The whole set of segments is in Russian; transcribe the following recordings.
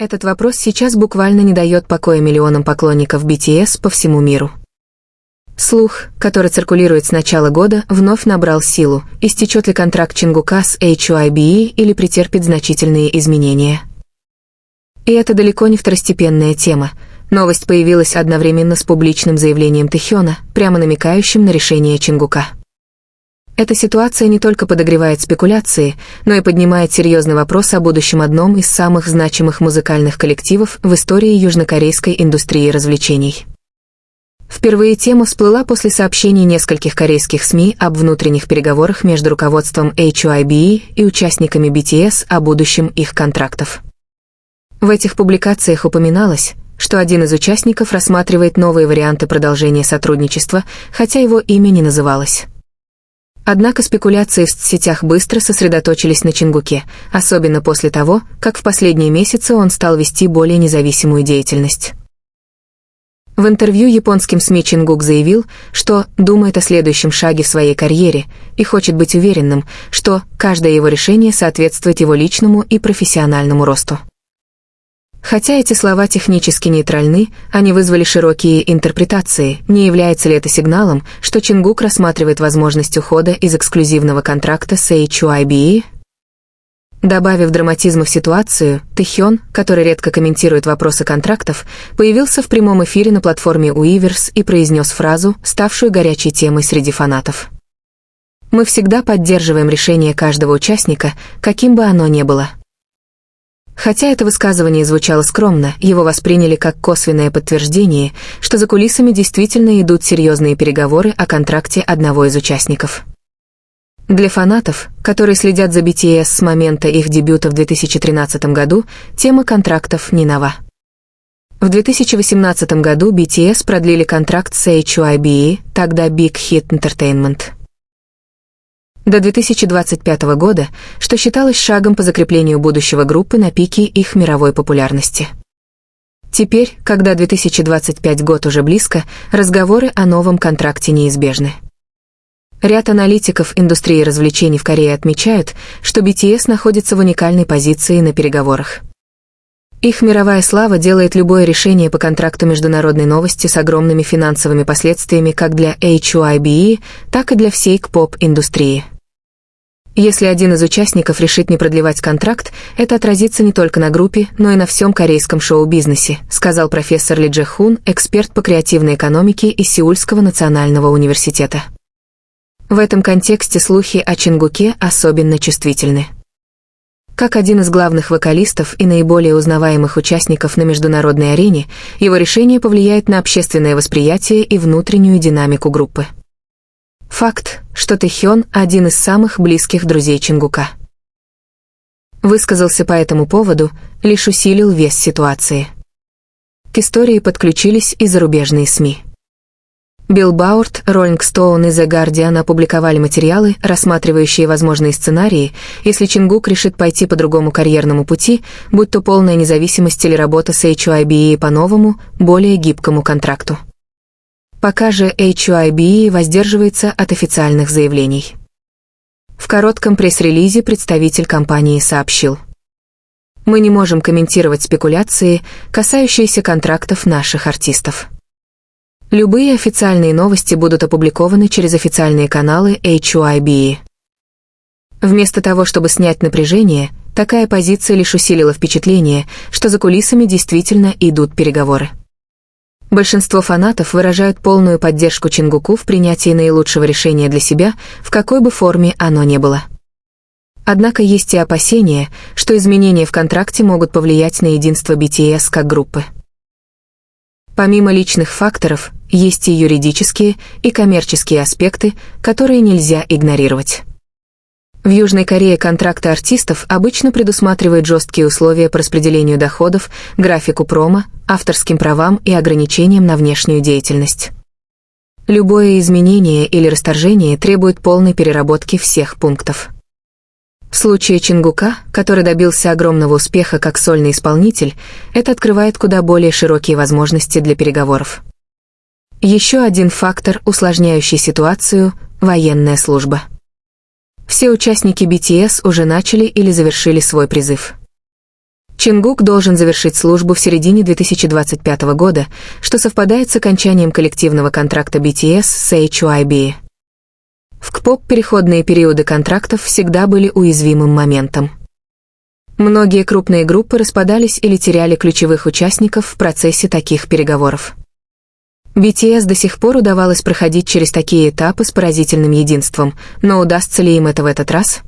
Этот вопрос сейчас буквально не дает покоя миллионам поклонников BTS по всему миру. Слух, который циркулирует с начала года, вновь набрал силу, истечет ли контракт Чингука с HYBE или претерпит значительные изменения. И это далеко не второстепенная тема. Новость появилась одновременно с публичным заявлением Тэхёна, прямо намекающим на решение Чингука. Эта ситуация не только подогревает спекуляции, но и поднимает серьезный вопрос о будущем одном из самых значимых музыкальных коллективов в истории южнокорейской индустрии развлечений. Впервые тема всплыла после сообщений нескольких корейских СМИ об внутренних переговорах между руководством HYBE и участниками BTS о будущем их контрактов. В этих публикациях упоминалось, что один из участников рассматривает новые варианты продолжения сотрудничества, хотя его имя не называлось. Однако спекуляции в соцсетях быстро сосредоточились на Чингуке, особенно после того, как в последние месяцы он стал вести более независимую деятельность. В интервью японским СМИ Чингук заявил, что думает о следующем шаге в своей карьере и хочет быть уверенным, что каждое его решение соответствует его личному и профессиональному росту. Хотя эти слова технически нейтральны, они вызвали широкие интерпретации. Не является ли это сигналом, что Чингук рассматривает возможность ухода из эксклюзивного контракта с HYBE? Добавив драматизма в ситуацию, Тэхён, который редко комментирует вопросы контрактов, появился в прямом эфире на платформе Уиверс и произнес фразу, ставшую горячей темой среди фанатов. «Мы всегда поддерживаем решение каждого участника, каким бы оно ни было». Хотя это высказывание звучало скромно, его восприняли как косвенное подтверждение, что за кулисами действительно идут серьезные переговоры о контракте одного из участников. Для фанатов, которые следят за BTS с момента их дебюта в 2013 году, тема контрактов не нова. В 2018 году BTS продлили контракт с HYBE, тогда Big Hit Entertainment, до 2025 года, что считалось шагом по закреплению будущего группы на пике их мировой популярности. Теперь, когда 2025 год уже близко, разговоры о новом контракте неизбежны. Ряд аналитиков индустрии развлечений в Корее отмечают, что BTS находится в уникальной позиции на переговорах. Их мировая слава делает любое решение по контракту международной новости с огромными финансовыми последствиями как для HYBE, так и для всей K-pop-индустрии. Если один из участников решит не продлевать контракт, это отразится не только на группе, но и на всем корейском шоу-бизнесе, сказал профессор Ли Дже Хун, эксперт по креативной экономике из Сеульского национального университета. В этом контексте слухи о Чингуке особенно чувствительны. Как один из главных вокалистов и наиболее узнаваемых участников на международной арене, его решение повлияет на общественное восприятие и внутреннюю динамику группы. Факт, что Тэхён – один из самых близких друзей Чингука, высказался по этому поводу, лишь усилил вес ситуации. К истории подключились и зарубежные СМИ. Billboard, Rolling Stone и The Guardian опубликовали материалы, рассматривающие возможные сценарии, если Чингук решит пойти по другому карьерному пути, будь то полная независимость или работа с HYBE по новому, более гибкому контракту. Пока же HYBE воздерживается от официальных заявлений. В коротком пресс-релизе представитель компании сообщил: «Мы не можем комментировать спекуляции, касающиеся контрактов наших артистов. Любые официальные новости будут опубликованы через официальные каналы HYBE». Вместо того, чтобы снять напряжение, такая позиция лишь усилила впечатление, что за кулисами действительно идут переговоры. Большинство фанатов выражают полную поддержку Чингуку в принятии наилучшего решения для себя, в какой бы форме оно ни было. Однако есть и опасения, что изменения в контракте могут повлиять на единство BTS как группы. Помимо личных факторов, есть и юридические, и коммерческие аспекты, которые нельзя игнорировать. В Южной Корее контракты артистов обычно предусматривают жесткие условия по распределению доходов, графику промо, авторским правам и ограничениям на внешнюю деятельность. Любое изменение или расторжение требует полной переработки всех пунктов. В случае Чингука, который добился огромного успеха как сольный исполнитель, это открывает куда более широкие возможности для переговоров. Еще один фактор, усложняющий ситуацию – военная служба. Все участники BTS уже начали или завершили свой призыв. Чингук должен завершить службу в середине 2025 года, что совпадает с окончанием коллективного контракта BTS с HYBE. В К-поп переходные периоды контрактов всегда были уязвимым моментом. Многие крупные группы распадались или теряли ключевых участников в процессе таких переговоров. BTS до сих пор удавалось проходить через такие этапы с поразительным единством, но удастся ли им это в этот раз?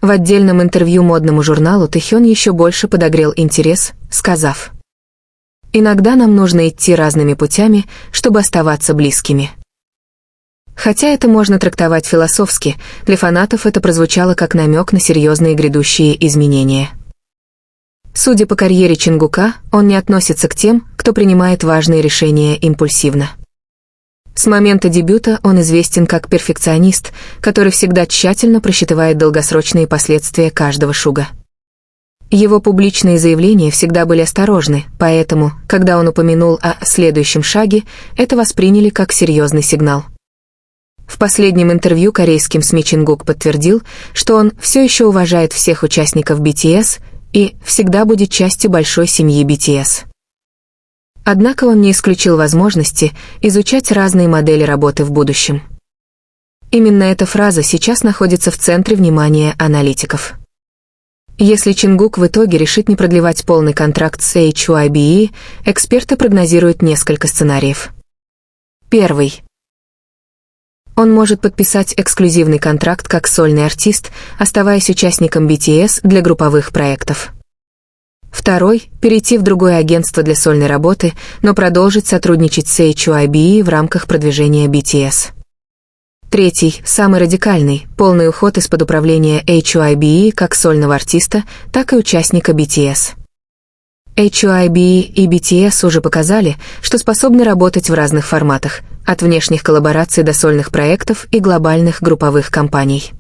В отдельном интервью модному журналу Тэхён еще больше подогрел интерес, сказав: «Иногда нам нужно идти разными путями, чтобы оставаться близкими». Хотя это можно трактовать философски, для фанатов это прозвучало как намек на серьезные грядущие изменения. Судя по карьере Чингука, он не относится к тем, кто принимает важные решения импульсивно. С момента дебюта он известен как перфекционист, который всегда тщательно просчитывает долгосрочные последствия каждого шага. Его публичные заявления всегда были осторожны, поэтому, когда он упомянул о следующем шаге, это восприняли как серьезный сигнал. В последнем интервью корейским СМИ Чингук подтвердил, что он все еще уважает всех участников BTS и всегда будет частью большой семьи BTS. Однако он не исключил возможности изучать разные модели работы в будущем. Именно эта фраза сейчас находится в центре внимания аналитиков. Если Чингук в итоге решит не продлевать полный контракт с HYBE, эксперты прогнозируют несколько сценариев. Первый. Он может подписать эксклюзивный контракт как сольный артист, оставаясь участником BTS для групповых проектов. Второй – перейти в другое агентство для сольной работы, но продолжить сотрудничать с HYBE в рамках продвижения BTS. Третий, самый радикальный, полный уход из-под управления HYBE как сольного артиста, так и участника BTS. HYBE и BTS уже показали, что способны работать в разных форматах, от внешних коллабораций до сольных проектов и глобальных групповых кампаний.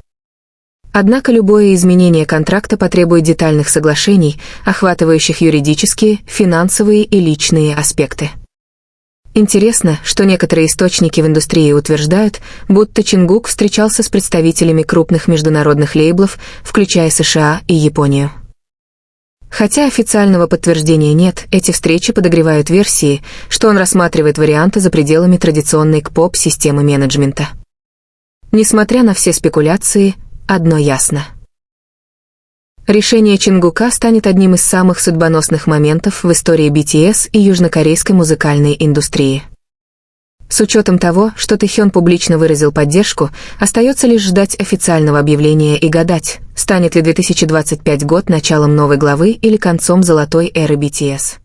Однако любое изменение контракта потребует детальных соглашений, охватывающих юридические, финансовые и личные аспекты. Интересно, что некоторые источники в индустрии утверждают, будто Чингук встречался с представителями крупных международных лейблов, включая США и Японию. Хотя официального подтверждения нет, эти встречи подогревают версии, что он рассматривает варианты за пределами традиционной К-поп системы менеджмента. Несмотря на все спекуляции, одно ясно. Решение Чингука станет одним из самых судьбоносных моментов в истории BTS и южнокорейской музыкальной индустрии. С учетом того, что Тэхён публично выразил поддержку, остается лишь ждать официального объявления и гадать, станет ли 2025 год началом новой главы или концом золотой эры BTS.